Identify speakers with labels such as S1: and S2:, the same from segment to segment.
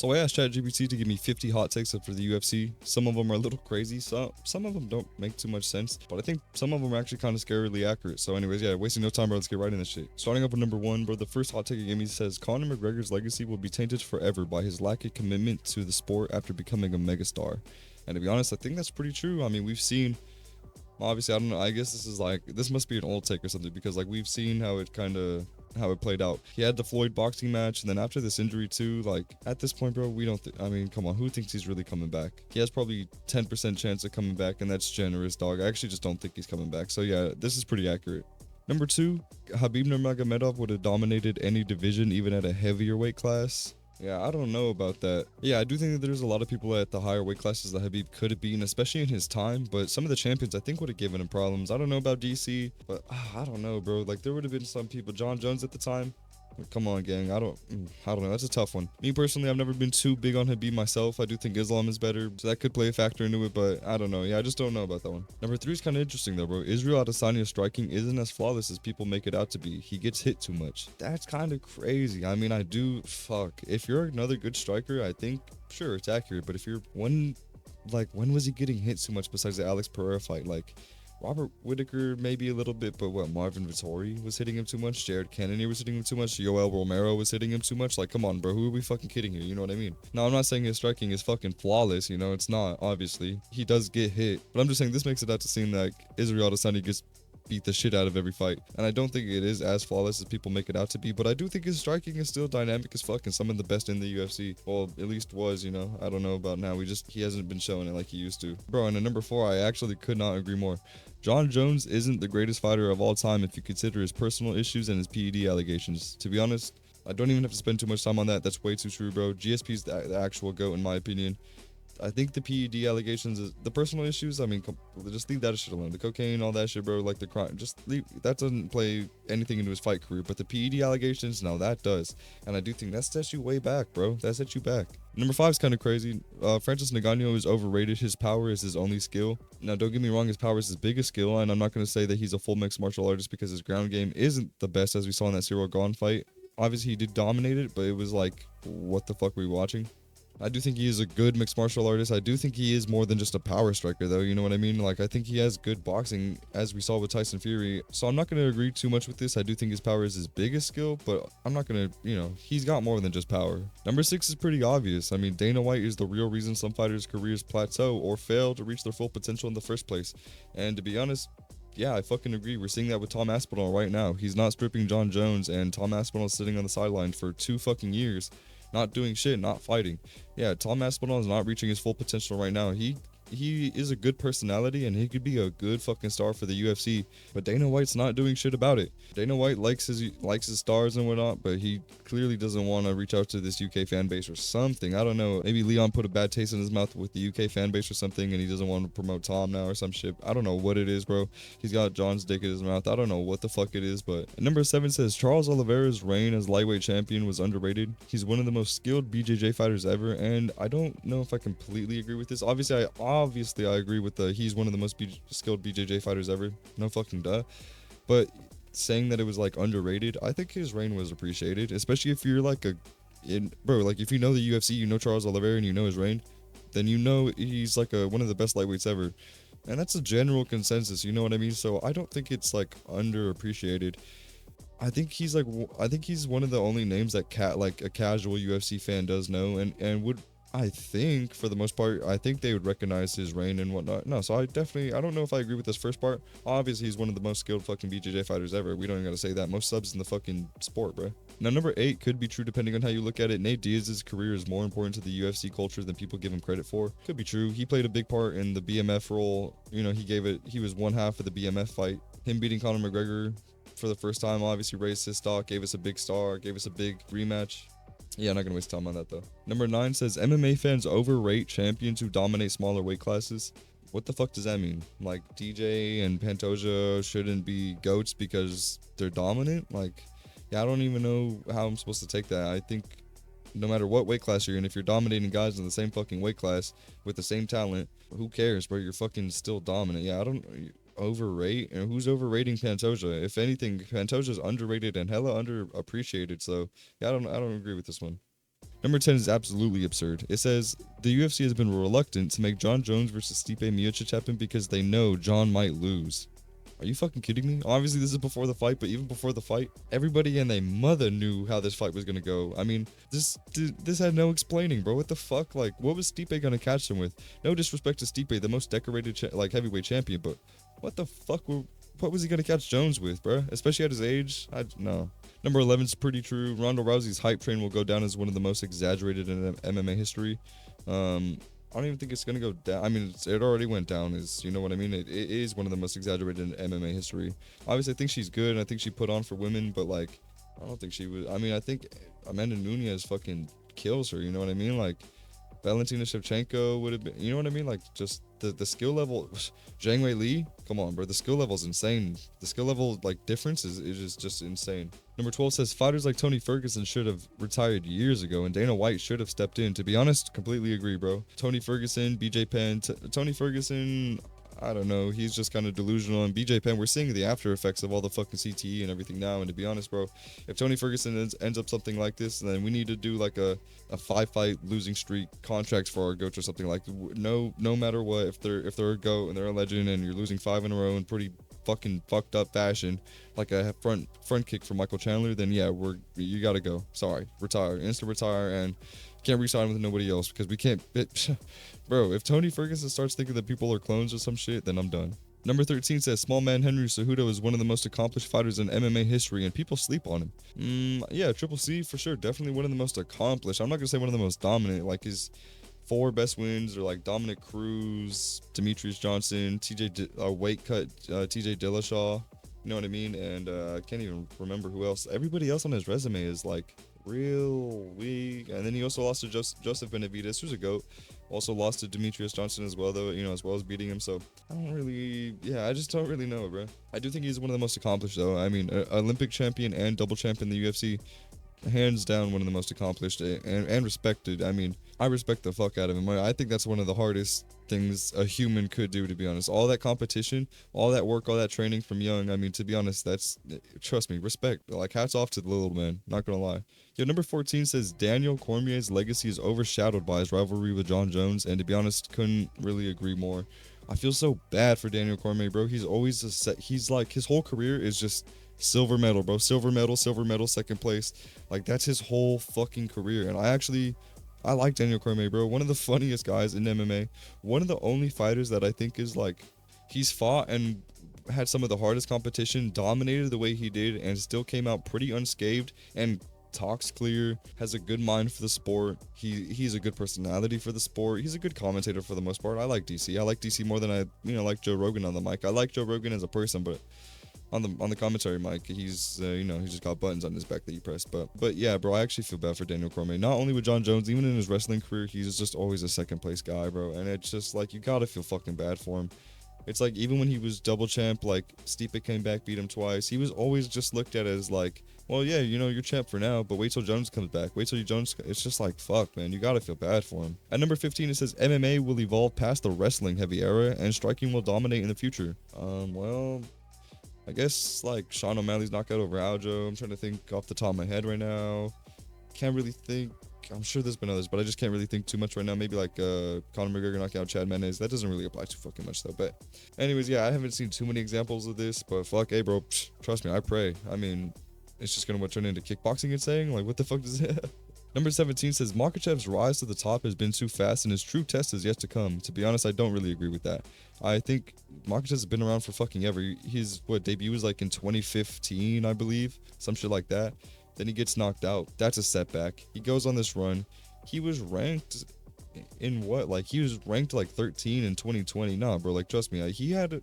S1: So I asked ChatGPT to give me 50 hot takes for the UFC. Some of them are a little crazy, some of them don't make too much sense, but I think some of them are actually kind of scarily accurate. So anyways, yeah, wasting no time, bro, let's get right in this shit. Starting up with number 1, bro, the first hot take it gave me says Conor McGregor's legacy will be tainted forever by his lack of commitment to the sport after becoming a megastar. And to be honest, I think that's pretty true. I mean, we've seen, obviously, I don't know, I guess this must be an old take or something, because like we've seen how it played out. He had the Floyd boxing match, and then after this injury too, like at this point, bro, we don't I mean, come on, who thinks he's really coming back? He has probably 10% chance of coming back, and that's generous, dog. I actually just don't think he's coming back. So yeah, this is pretty accurate. Number 2, Khabib Nurmagomedov would have dominated any division, even at a heavier weight class. Yeah, I don't know about that. Yeah, I do think that there's a lot of people at the higher weight classes that Khabib could have beaten, especially in his time, but some of the champions I think would have given him problems. I don't know about DC, but I don't know, bro. Like, there would have been some people, John Jones at the time. Come on, gang. I don't know. That's a tough one. Me personally, I've never been too big on Khabib myself. I do think Islam is better, so that could play a factor into it, but I don't know. Yeah, I just don't know about that one. Number 3 is kind of interesting though, bro. Israel Adesanya's striking isn't as flawless as people make it out to be. He gets hit too much. That's kind of crazy. I mean, if you're another good striker, I think, sure, it's accurate, but if you're when was he getting hit too much besides the Alex Pereira fight? Like, Robert Whittaker maybe a little bit, but Marvin Vittori was hitting him too much, Jared Cannonier was hitting him too much, Yoel Romero was hitting him too much. Like, come on, bro, who are we fucking kidding here? You know what I mean? Now, I'm not saying his striking is fucking flawless, you know, it's not, obviously. He does get hit, but I'm just saying this makes it out to seem like Israel Adesanya gets beat the shit out of every fight, and I don't think it is as flawless as people make it out to be, but I do think his striking is still dynamic as fuck and some of the best in the UFC. Well, at least was, you know. I don't know about now. He hasn't been showing it like he used to, bro. And at number 4, I actually could not agree more. John Jones isn't the greatest fighter of all time if you consider his personal issues and his PED allegations. To be honest, I don't even have to spend too much time on that. That's way too true, bro. GSP's the actual GOAT in my opinion. I think the PED allegations, the personal issues, I mean, just leave that shit alone. The cocaine, all that shit, bro, like the crime, just leave. That doesn't play anything into his fight career. But the PED allegations, no, that does. And I do think that sets you way back, bro. That sets you back. Number 5 is kind of crazy. Francis Ngannou is overrated. His power is his only skill. Now, don't get me wrong, his power is his biggest skill, and I'm not going to say that he's a full mixed martial artist because his ground game isn't the best, as we saw in that Cyril Gane fight. Obviously, he did dominate it, but it was like, what the fuck were we watching? I do think he is a good mixed martial artist. I do think he is more than just a power striker, though. You know what I mean? Like, I think he has good boxing, as we saw with Tyson Fury. So I'm not going to agree too much with this. I do think his power is his biggest skill, but I'm not going to, you know, he's got more than just power. Number 6 is pretty obvious. I mean, Dana White is the real reason some fighters' careers plateau or fail to reach their full potential in the first place. And to be honest, yeah, I fucking agree. We're seeing that with Tom Aspinall right now. He's not stripping John Jones, and Tom Aspinall is sitting on the sideline for 2 fucking years. Not doing shit, not fighting. Yeah, Tom Aspinall is not reaching his full potential right now. He is a good personality, and he could be a good fucking star for the UFC, but Dana White's not doing shit about it. Dana White likes his stars and whatnot, but he clearly doesn't want to reach out to this UK fan base or something. I don't know. Maybe Leon put a bad taste in his mouth with the UK fan base or something, and he doesn't want to promote Tom now or some shit. I don't know what it is, bro. He's got John's dick in his mouth. I don't know what the fuck it is, but number 7 says Charles Oliveira's reign as lightweight champion was underrated. He's one of the most skilled BJJ fighters ever, and I don't know if I completely agree with this. Obviously I agree with he's one of the most skilled BJJ fighters ever. No fucking duh. But saying that it was like underrated, I think his reign was appreciated, especially if you're like like if you know the UFC, you know Charles Oliveira, and you know his reign, then you know he's like one of the best lightweights ever. And that's a general consensus, you know what I mean? So I don't think it's like underappreciated. I think he's one of the only names that like a casual UFC fan does know, and would, I think, for the most part, I think they would recognize his reign and whatnot. No, so I don't know if I agree with this first part. Obviously, he's one of the most skilled fucking BJJ fighters ever. We don't even gotta say that. Most subs in the fucking sport, bro. Now, number 8 could be true depending on how you look at it. Nate Diaz's career is more important to the UFC culture than people give him credit for. Could be true. He played a big part in the BMF role. You know, he was one half of the BMF fight. Him beating Conor McGregor for the first time obviously raised his stock, gave us a big star, gave us a big rematch. Yeah, I'm not gonna waste time on that though. Number 9 says MMA fans overrate champions who dominate smaller weight classes. What the fuck does that mean? Like, DJ and Pantoja shouldn't be GOATs because they're dominant? Like, yeah, I don't even know how I'm supposed to take that. I think no matter what weight class you're in, if you're dominating guys in the same fucking weight class with the same talent, who cares, bro? You're fucking still dominant. Yeah, I don't overrate, and who's overrating Pantoja? If anything, Pantoja's underrated and hella underappreciated. So yeah, I don't agree with this one. Number 10 is absolutely absurd. It says, the UFC has been reluctant to make John Jones versus Stipe Miocic happen because they know John might lose. Are you fucking kidding me? Obviously, this is before the fight, but even before the fight, everybody and their mother knew how this fight was gonna go. I mean, this had no explaining, bro. What the fuck? Like, what was Stipe gonna catch him with? No disrespect to Stipe, the most decorated heavyweight champion, but what the fuck? What was he gonna catch Jones with, bro? Especially at his age? No. Number 11 is pretty true. Ronda Rousey's hype train will go down as one of the most exaggerated in MMA history. I don't even think it's gonna go down. I mean, it already went down. You know what I mean? It is one of the most exaggerated in MMA history. Obviously, I think she's good, and I think she put on for women, but like, I don't think she would. I mean, I think Amanda Nunes fucking kills her. You know what I mean? Like, Valentina Shevchenko would have been. You know what I mean? Like, just the skill level. Zhang Wei Li, come on, bro. The skill level is insane. The skill level difference is just insane. Number 12 says fighters like Tony Ferguson should have retired years ago, and Dana White should have stepped in. To be honest, completely agree, bro. Tony Ferguson, BJ Penn, Tony Ferguson, I don't know. He's just kind of delusional. And BJ Penn, we're seeing the after effects of all the fucking CTE and everything now. And to be honest, bro, if Tony Ferguson ends up something like this, then we need to do like a 5-fight losing streak contract for our goats or something like. No matter what, if they're a goat and they're a legend and you're losing 5 in a row in pretty fucking fucked up fashion, like a front kick for Michael Chandler, then yeah, you gotta go. Sorry, retire, instant retire, and can't re-sign with nobody else because we can't. Bro, if Tony Ferguson starts thinking that people are clones or some shit, then I'm done. Number 13 says small man Henry Cejudo is one of the most accomplished fighters in MMA history, and people sleep on him. Yeah, Triple C for sure, definitely one of the most accomplished. I'm not gonna say one of the most dominant. Like his 4 best wins are like Dominic Cruz, Demetrius Johnson, weight cut, TJ Dillashaw. You know what I mean? And I can't even remember who else. Everybody else on his resume is like real weak. And then he also lost to Joseph Benavidez, who's a GOAT. Also lost to Demetrius Johnson as well, though, you know, as well as beating him. So I just don't really know, bro. I do think he's one of the most accomplished, though. I mean, Olympic champion and double champ in the UFC. Hands down one of the most accomplished and respected. I mean, I respect the fuck out of him. I think that's one of the hardest things a human could do, to be honest. All that competition, all that work, all that training from young. I mean, to be honest, trust me, respect. Like, hats off to the little man. Not gonna lie. Yo, number 14 says Daniel Cormier's legacy is overshadowed by his rivalry with John Jones, and to be honest, couldn't really agree more. I feel so bad for Daniel Cormier, bro. He's always he's like, his whole career is just silver medal, bro. Silver medal, second place. Like, that's his whole fucking career. And I like Daniel Cormier, bro. One of the funniest guys in MMA. One of the only fighters that I think is like, he's fought and had some of the hardest competition, dominated the way he did, and still came out pretty unscathed and talks clear, has a good mind for the sport. He's a good personality for the sport. He's a good commentator for the most part. I like DC. I like DC more than I like Joe Rogan on the mic. I like Joe Rogan as a person, but on the commentary mic, he's he's just got buttons on his back that you press. But yeah, bro, I actually feel bad for Daniel Cormier. Not only with John Jones, even in his wrestling career, he's just always a second place guy, bro. And it's just like, you gotta feel fucking bad for him. It's like, even when he was double champ, like Stipe came back, beat him twice. He was always just looked at as like, well, yeah, you're champ for now, but wait till Jones comes back. Wait till Jones. It's just like, fuck, man, you gotta feel bad for him. At number 15, it says MMA will evolve past the wrestling heavy era, and striking will dominate in the future. Well, I guess like Sean O'Malley's knockout over Aljo. I'm trying to think off the top of my head right now. Can't really think. I'm sure there's been others, but I just can't really think too much right now. Maybe like Conor McGregor knockout Chad Mendes. That doesn't really apply too fucking much though. But anyways, yeah, I haven't seen too many examples of this, but fuck, hey bro, trust me, I pray. I mean, it's just gonna turn into kickboxing and saying, like, what the fuck does that? Number 17 says Makhachev's rise to the top has been too fast and his true test is yet to come. To be honest, I don't really agree with that. I think Makhachev's been around for fucking ever. His debut was like in 2015, I believe, some shit like that. Then he gets knocked out. That's a setback. He goes on this run. He was ranked in what? Like, he was ranked like 13 in 2020. Nah, bro, like, trust me, he had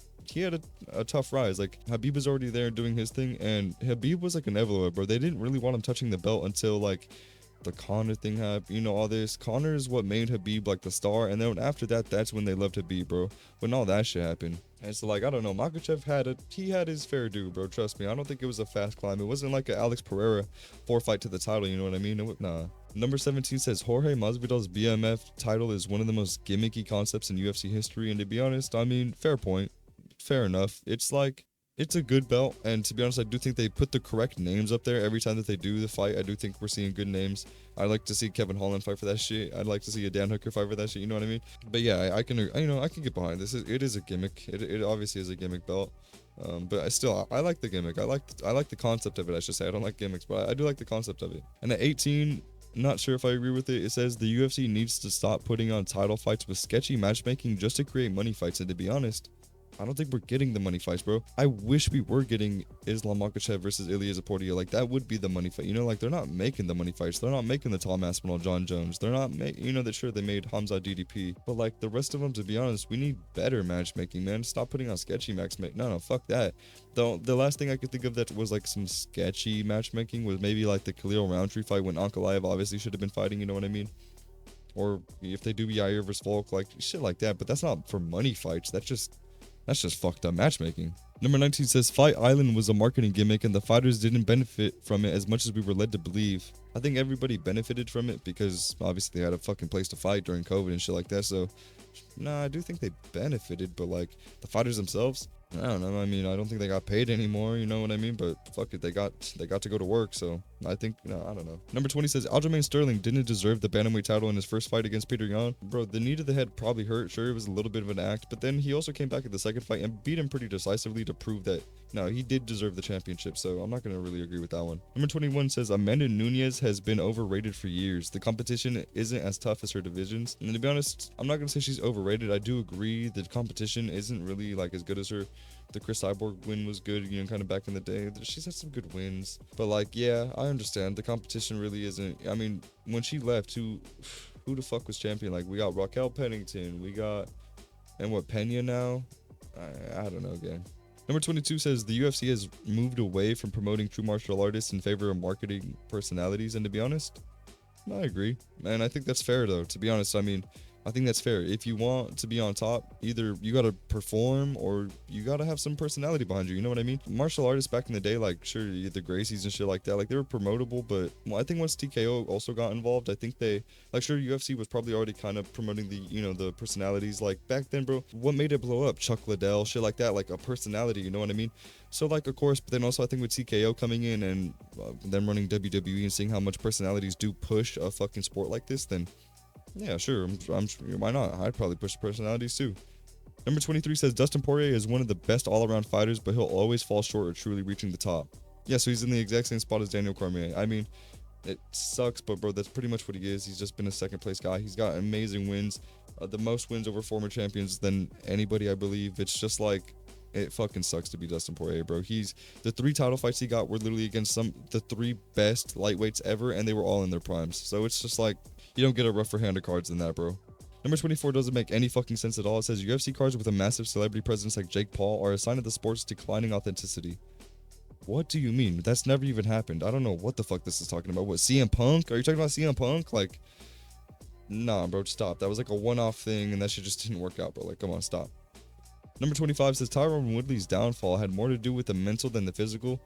S1: a tough rise. Like, Habib was already there doing his thing, and Habib was like an Evloev, bro. They didn't really want him touching the belt until like the Conor thing happened, all this. Conor is what made Habib like the star, and then after that, that's when they loved Habib, bro. When all that shit happened. And so, like, I don't know, Makhachev had his fair due, bro. Trust me, I don't think it was a fast climb. It wasn't like an Alex Pereira 4-fight to the title, you know what I mean? Nah. Number 17 says Jorge Masvidal's BMF title is one of the most gimmicky concepts in UFC history, and to be honest, I mean, fair point. Fair enough. It's like, It's a good belt, and to be honest, I do think they put the correct names up there every time that they do the fight. I do think we're seeing good names. I like to see Kevin Holland fight for that shit. I'd like to see a Dan Hooker fight for that shit. You know what I mean? But yeah, I can, I can get behind this. It is a gimmick. It obviously is a gimmick belt. But I like the gimmick. I like the concept of it. I should say I don't like gimmicks, but I do like the concept of it. And at 18, not sure if I agree with it. It says the UFC needs to stop putting on title fights with sketchy matchmaking just to create money fights. And to be honest, I don't think we're getting the money fights, bro. I wish we were getting Islam Makhachev versus Ilya Zaportia. Like, that would be the money fight. You know, like, they're not making the money fights. They're not making the Tom Aspinall, John Jones. They're not making, you know, that sure, they made Hamza DDP. But, like, the rest of them, to be honest, we need better matchmaking, man. Stop putting on sketchy matchmaking. No, fuck that. The last thing I could think of that was, like, some sketchy matchmaking was maybe, like, the Khalil Roundtree fight when Ankalaev obviously should have been fighting, you know what I mean? Or if they do Yair versus Volk, like, shit like that. But that's not for money fights. That's just fucked up matchmaking. Number 19 says Fight Island was a marketing gimmick and the fighters didn't benefit from it as much as we were led to believe. I think everybody benefited from it because obviously they had a fucking place to fight during COVID and shit like that. So, nah, I do think they benefited, but like the fighters themselves, I don't know. I mean, I don't think they got paid anymore, you know what I mean? But fuck it, they got to go to work, so I think, no, I don't know. Number 20 says Aljamain Sterling didn't deserve the bantamweight title in his first fight against Peter Yan. Bro, the knee to the head probably hurt. Sure, it was a little bit of an act, but then he also came back at the second fight and beat him pretty decisively to prove that, no, he did deserve the championship, so I'm not going to really agree with that one. Number 21 says Amanda Nunes has been overrated for years. The competition isn't as tough as her divisions. And to be honest, I'm not going to say she's overrated. I do agree the competition isn't really like as good as her. The Chris Cyborg win was good, you know, kind of back in the day. She's had some good wins. But, like, yeah, I understand. The competition really isn't... I mean, when she left, who the fuck was champion? Like, we got Raquel Pennington. We got... And what, Pena now? I don't know, again. Number 22 says the UFC has moved away from promoting true martial artists in favor of marketing personalities. And to be honest, I agree. And I think that's fair, though. To be honest, I mean... I think that's fair. If you want to be on top, either you got to perform or you got to have some personality behind you. You know what I mean? Martial artists back in the day, like, sure, the Gracies and shit like that, like, they were promotable. But I think once TKO also got involved, I think they, like, sure, UFC was probably already kind of promoting the, you know, the personalities. Like, back then, bro, what made it blow up? Chuck Liddell, shit like that, like a personality, you know what I mean? So, like, of course, but then also I think with TKO coming in and them running WWE and seeing how much personalities do push a fucking sport like this, then... yeah, sure. I'm sure. Why not? I'd probably push personalities too. Number 23 says Dustin Poirier is one of the best all-around fighters, but he'll always fall short of truly reaching the top. Yeah, so he's in the exact same spot as Daniel Cormier. I mean, it sucks, but bro, that's pretty much what he is. He's just been a second-place guy. He's got amazing wins, the most wins over former champions than anybody, I believe. It's just like, it fucking sucks to be Dustin Poirier, bro. The 3 title fights he got were literally against the 3 best lightweights ever, and they were all in their primes. So it's just like, you don't get a rougher hand of cards than that, bro. Number 24 doesn't make any fucking sense at all. It says UFC cards with a massive celebrity presence like Jake Paul are a sign of the sport's declining authenticity. What do you mean? That's never even happened. I don't know what the fuck this is talking about. What, CM Punk? Are you talking about CM Punk? Like, nah, bro, stop. That was like a one-off thing, and that shit just didn't work out, bro. Like, come on, stop. Number 25 says Tyron Woodley's downfall had more to do with the mental than the physical.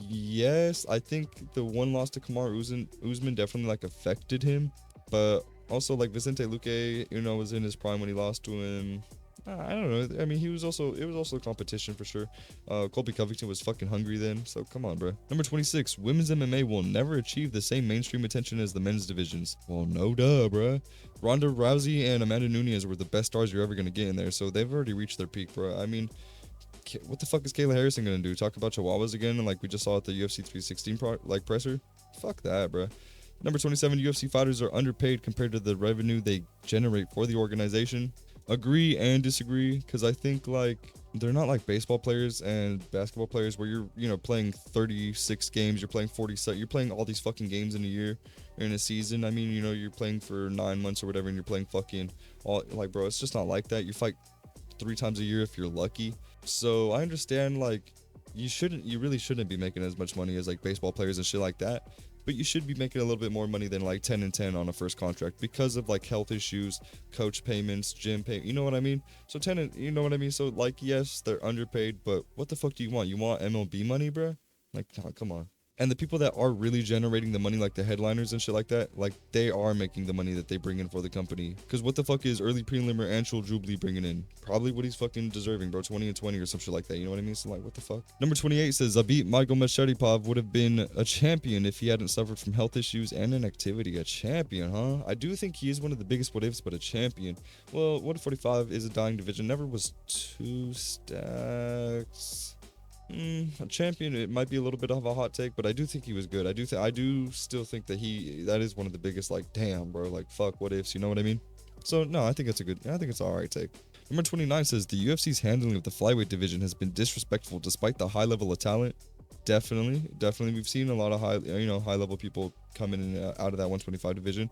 S1: Yes, I think the one loss to Kamaru Usman definitely like affected him, but also like Vicente Luque, you know, was in his prime when he lost to him. I don't know. I mean, it was also a competition for sure. Colby Covington was fucking hungry then, so come on, bro. Number 26, women's MMA will never achieve the same mainstream attention as the men's divisions. Well, no duh, bro. Ronda Rousey and Amanda Nunes were the best stars you're ever gonna get in there, so they've already reached their peak, bro. I mean, what the fuck is Kayla Harrison gonna do? Talk about Chihuahuas again, and like we just saw at the UFC 316 presser? Fuck that, bro. Number 27, UFC fighters are underpaid compared to the revenue they generate for the organization. Agree and disagree, because I think like they're not like baseball players and basketball players where you're, you know, playing 36 games, you're playing 40, you're playing all these fucking games in a year or in a season. I mean, you know, you're playing for 9 months or whatever, and you're playing fucking all, like, bro, it's just not like that. You fight 3 times a year if you're lucky. So I understand, like, you really shouldn't be making as much money as like baseball players and shit like that, but you should be making a little bit more money than like 10 and 10 on a first contract because of like health issues, coach payments, gym pay, you know what I mean? So 10 and, you know what I mean? So like, yes, they're underpaid, but what the fuck do you want? You want MLB money, bro? Like, come on. And the people that are really generating the money, like the headliners and shit like that, like they are making the money that they bring in for the company. Because what the fuck is early prelimer and Anshul Jubilee bringing in? Probably what he's fucking deserving, bro. 20 and 20 or some shit like that. You know what I mean? So like, what the fuck? Number 28 says Zabit Magomedov would have been a champion if he hadn't suffered from health issues and inactivity. A champion, huh? I do think he is one of the biggest what ifs, but a champion. Well, 145 is a dying division. Never was 2 stacks. A champion, it might be a little bit of a hot take, but I do think he was good. I do still think that that is one of the biggest, like, damn, bro, like, fuck, what ifs, you know what I mean? So, no, I think it's an alright take. Number 29 says the UFC's handling of the flyweight division has been disrespectful despite the high level of talent. Definitely. We've seen a lot of high level people come in and out of that 125 division,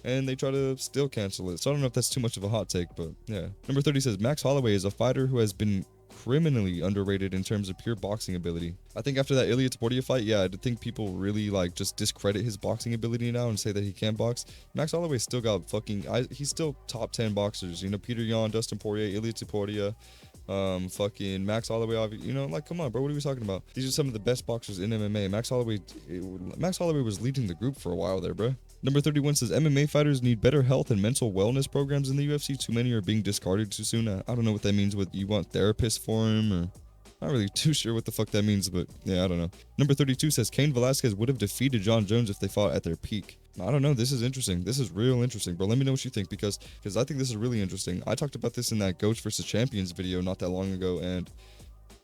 S1: and they try to still cancel it. So I don't know if that's too much of a hot take, but yeah. Number 30 says Max Holloway is a fighter who has been criminally underrated in terms of pure boxing ability. I think after that Ilya Topuria fight, yeah, I think people really like just discredit his boxing ability now and say that he can't box. Max Holloway still got he's still top 10 boxers. You know, Peter Yan, Dustin Poirier, Ilya Topuria, fucking Max Holloway, you know, like, come on, bro, what are we talking about? These are some of the best boxers in MMA. Max Holloway was leading the group for a while there, bro. Number 31 says MMA fighters need better health and mental wellness programs in the UFC. Too many are being discarded too soon. I don't know what that means. What you want therapists for him, or not really too sure what the fuck that means, but yeah, I don't know. Number 32 says Cain Velasquez would have defeated John Jones if they fought at their peak. I don't know. This is interesting. This is real interesting, bro. Let me know what you think, because I think this is really interesting. I talked about this in that Goats versus Champions video not that long ago, and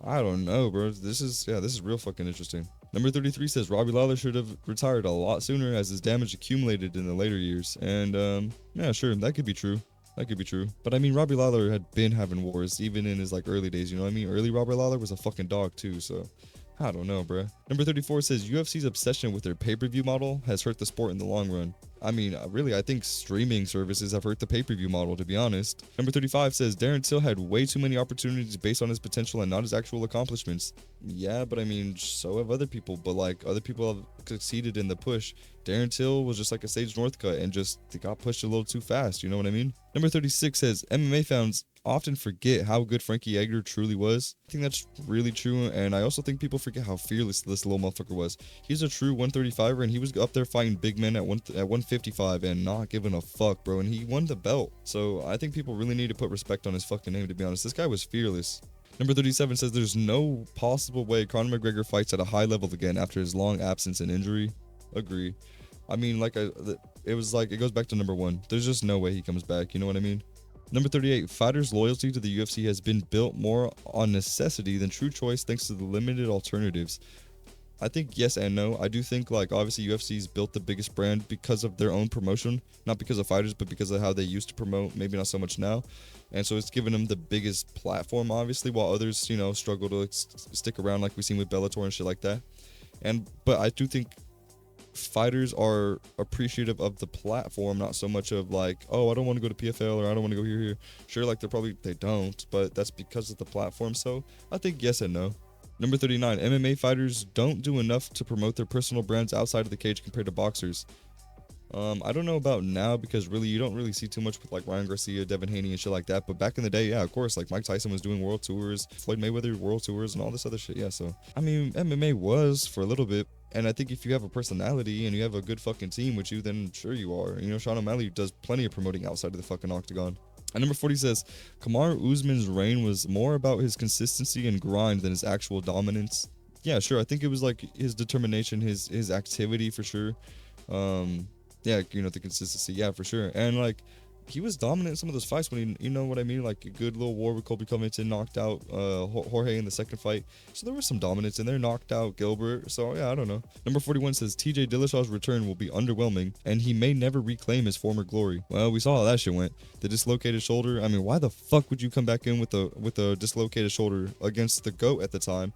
S1: I don't know, bro. This is real fucking interesting. Number 33 says Robbie Lawler should have retired a lot sooner as his damage accumulated in the later years. And yeah, sure, that could be true. But I mean, Robbie Lawler had been having wars even in his like early days, you know what I mean? Early Robbie Lawler was a fucking dog too, so I don't know, bruh. Number 34 says UFC's obsession with their pay-per-view model has hurt the sport in the long run. I mean, really, I think streaming services have hurt the pay-per-view model, to be honest. Number 35 says Darren Till had way too many opportunities based on his potential and not his actual accomplishments. Yeah, but I mean, so have other people, but like, other people have succeeded in the push. Darren Till was just like a Sage Northcutt and just got pushed a little too fast, you know what I mean? Number 36 says MMA fans often forget how good Frankie Edgar truly was. I think that's really true, and I also think people forget how fearless this little motherfucker was. He's a true 135er, and he was up there fighting big men at 155 and not giving a fuck, bro, and he won the belt. So I think people really need to put respect on his fucking name, to be honest. This guy was fearless. Number 37 says there's no possible way Conor McGregor fights at a high level again after his long absence and injury. Agree. I mean, like, it goes back to number 1. There's just no way he comes back, you know what I mean? Number 38, fighters' loyalty to the UFC has been built more on necessity than true choice thanks to the limited alternatives. I think yes and no. I do think, like, obviously UFC's built the biggest brand because of their own promotion, not because of fighters, but because of how they used to promote, maybe not so much now. And so it's given them the biggest platform, obviously, while others, you know, struggle to stick around, like we've seen with Bellator and shit like that. But I do think fighters are appreciative of the platform, not so much of like, oh, I don't want to go to PFL or I don't want to go here. Sure, like they don't, but that's because of the platform. So I think yes and no. Number 39, MMA fighters don't do enough to promote their personal brands outside of the cage compared to boxers. I don't know about now, because really you don't really see too much with like Ryan Garcia, Devin Haney and shit like that. But back in the day, yeah, of course, like Mike Tyson was doing world tours, Floyd Mayweather world tours and all this other shit. Yeah, so I mean, MMA was for a little bit. And I think if you have a personality and you have a good fucking team with you, then sure you are. You know, Sean O'Malley does plenty of promoting outside of the fucking octagon. And number 40 says, Kamaru Usman's reign was more about his consistency and grind than his actual dominance. Yeah, sure. I think it was like his determination, his activity for sure. Yeah, you know, the consistency. Yeah, for sure. And like, he was dominant in some of those fights when he, you know what I mean? Like a good little war with Colby Covington, knocked out Jorge in the second fight. So there was some dominance in there, knocked out Gilbert. So yeah, I don't know. Number 41 says TJ Dillashaw's return will be underwhelming and he may never reclaim his former glory. Well, we saw how that shit went. The dislocated shoulder. I mean, why the fuck would you come back in with a dislocated shoulder against the GOAT at the time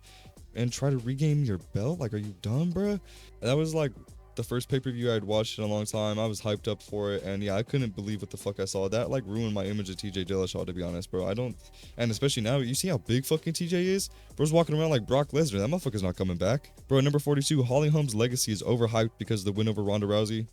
S1: and try to regain your belt? Like, are you dumb, bruh? That was like the first pay-per-view I'd watched in a long time. I was hyped up for it, and yeah, I couldn't believe what the fuck I saw. That like ruined my image of TJ Dillashaw, to be honest, bro. And especially now, you see how big fucking TJ is? Bro's walking around like Brock Lesnar. That motherfucker's not coming back. Bro, number 42, Holly Holm's legacy is overhyped because of the win over Ronda Rousey.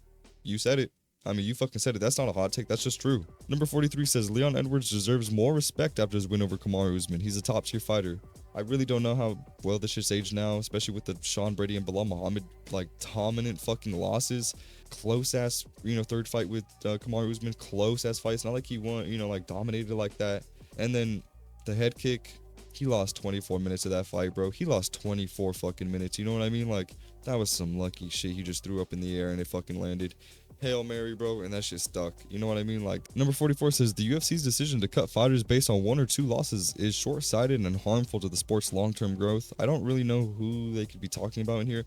S1: You said it. I mean, you fucking said it. That's not a hot take. That's just true. Number 43 says Leon Edwards deserves more respect after his win over Kamaru Usman. He's a top tier fighter. I really don't know how well this shit's aged now, especially with the Sean Brady and Bilal Muhammad like dominant fucking losses. Close ass, third fight with Kamaru Usman, close ass fight. It's not like he won, like dominated like that. And then the head kick, he lost 24 minutes of that fight, bro. He lost 24 fucking minutes. You know what I mean? Like, that was some lucky shit he just threw up in the air and it fucking landed. Hail Mary, bro, and that shit stuck. You know what I mean? Like, number 44 says the UFC's decision to cut fighters based on 1 or 2 losses is short-sighted and harmful to the sport's long-term growth. I don't really know who they could be talking about in here.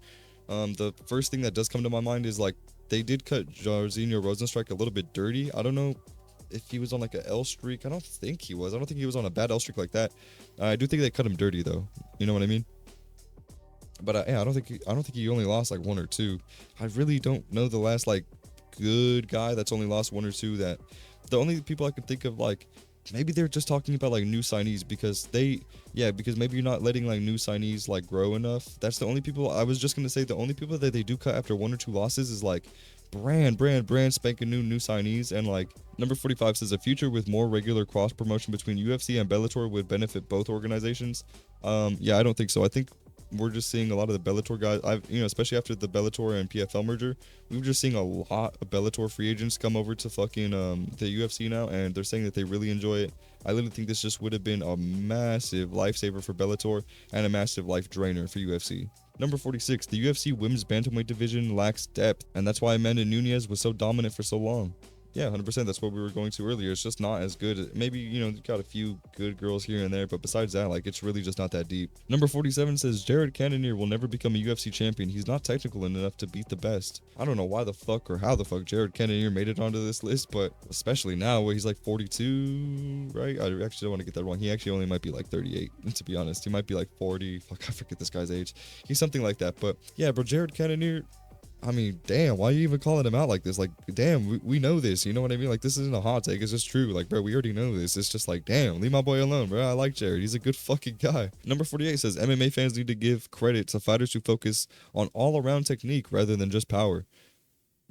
S1: The first thing that does come to my mind is like they did cut Jairzinho Rozenstruik a little bit dirty. I don't know if he was on like a L streak. I don't think he was. I don't think he was on a bad L streak like that. I do think they cut him dirty though. You know what I mean? But yeah, I don't think he only lost like 1 or 2. I really don't know the last like good guy that's only lost 1 or 2. That the only people I can think of, like maybe they're just talking about like new signees because because maybe you're not letting like new signees like grow enough. That's the only people. I was just gonna say the only people that they do cut after 1 or 2 losses is like brand spanking new signees. And like number 45 says a future with more regular cross promotion between UFC and Bellator would benefit both organizations. Yeah, I don't think so. I think we're just seeing a lot of the Bellator guys. Especially after the Bellator and PFL merger, we were just seeing a lot of Bellator free agents come over to fucking the UFC now, and they're saying that they really enjoy it. I literally think this just would have been a massive lifesaver for Bellator and a massive life drainer for UFC. Number 46, the UFC women's bantamweight division lacks depth, and that's why Amanda Nunes was so dominant for so long. Yeah, 100%. That's what we were going to earlier. It's just not as good. Maybe, you got a few good girls here and there, but besides that, like, it's really just not that deep. Number 47 says Jared Cannonier will never become a UFC champion. He's not technical enough to beat the best. I don't know why the fuck or how the fuck Jared Cannonier made it onto this list, but especially now where he's like 42, right? I actually don't want to get that wrong. He actually only might be like 38, to be honest. He might be like 40. Fuck, I forget this guy's age. He's something like that. But yeah, bro, Jared Cannonier, I mean, damn, why are you even calling him out like this? Like, damn, we know this, you know what I mean? Like, this isn't a hot take, it's just true. Like, bro, we already know this. It's just like, damn, leave my boy alone, bro. I like Jared. He's a good fucking guy. Number 48 says MMA fans need to give credit to fighters who focus on all-around technique rather than just power.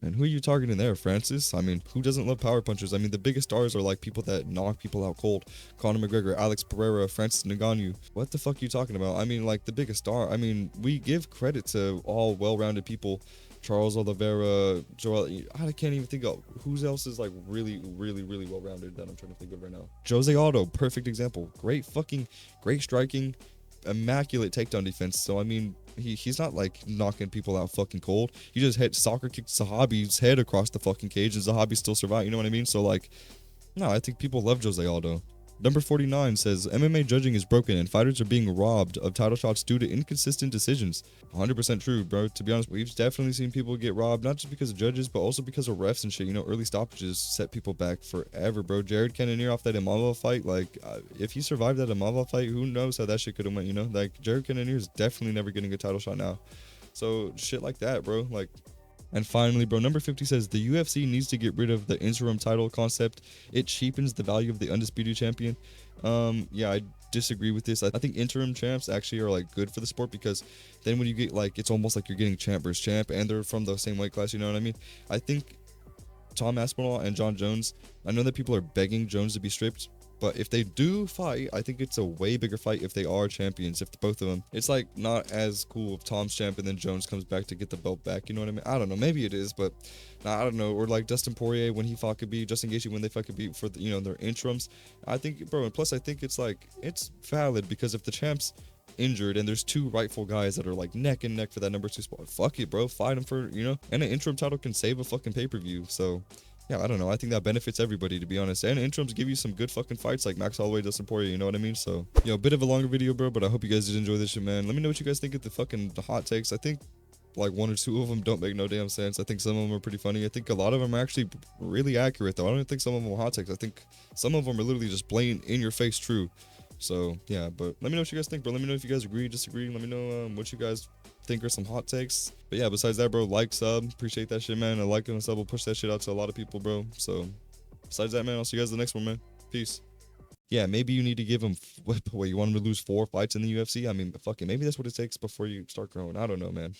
S1: And who are you targeting there, Francis? I mean, who doesn't love power punchers? I mean, the biggest stars are like people that knock people out cold. Conor McGregor, Alex Pereira, Francis Ngannou. What the fuck are you talking about? I mean, like, the biggest star. I mean, we give credit to all well-rounded people. Charles Oliveira, Joel, I can't even think of who else is like really well-rounded that I'm trying to think of right now. Jose Aldo, perfect example. Great striking, immaculate takedown defense. So I mean, he's not like knocking people out fucking cold. He just soccer kicked Zahabi's head across the fucking cage and Zahabi still survived. You know what I mean? So like, no, I think people love Jose Aldo. Number 49 says MMA judging is broken and fighters are being robbed of title shots due to inconsistent decisions. 100% true, bro. To be honest, we've definitely seen people get robbed, not just because of judges, but also because of refs and shit. Early stoppages set people back forever, bro. Jared Cannonier off that Imava fight, like, if he survived that Imava fight, who knows how that shit could have went, Like, Jared Cannonier is definitely never getting a title shot now. So, shit like that, bro. Like, and finally, bro, number 50 says the UFC needs to get rid of the interim title concept. It cheapens the value of the undisputed champion. Yeah, I disagree with this. I think interim champs actually are like good for the sport because then when you get like, it's almost like you're getting champ versus champ and they're from the same weight class, you know what I mean? I think Tom Aspinall and John Jones, I know that people are begging Jones to be stripped, but if they do fight, I think it's a way bigger fight if they are champions, if both of them. It's like not as cool if Tom's champ and then Jones comes back to get the belt back, you know what I mean? I don't know, maybe it is, but I don't know. Or like Dustin Poirier when he fought Khabib, Justin Gaethje when they fought Khabib for their interims. I think, bro, and plus I think it's like, it's valid because if the champ's injured and there's 2 rightful guys that are like neck and neck for that number 2 spot, fuck it, bro, fight them for, and an interim title can save a fucking pay-per-view, so... Yeah, I don't know. I think that benefits everybody, to be honest. And interims give you some good fucking fights like Max Holloway, Dustin Poirier, you know what I mean? So, a bit of a longer video, bro, but I hope you guys did enjoy this shit, man. Let me know what you guys think of the hot takes. I think like 1 or 2 of them don't make no damn sense. I think some of them are pretty funny. I think a lot of them are actually really accurate, though. I don't think some of them are hot takes. I think some of them are literally just plain in your face true. So, yeah, but let me know what you guys think, bro. Let me know if you guys agree, disagree. Let me know what you guys think are some hot takes. But yeah, besides that, bro, like, sub, appreciate that shit, man. A like and a sub will push that shit out to a lot of people, bro. So besides that, man, I'll see you guys in the next one, man. Peace. Yeah, maybe you need to give him wait, you want him to lose 4 fights in the UFC? I mean, fuck it, maybe that's what it takes before you start growing. I don't know, man.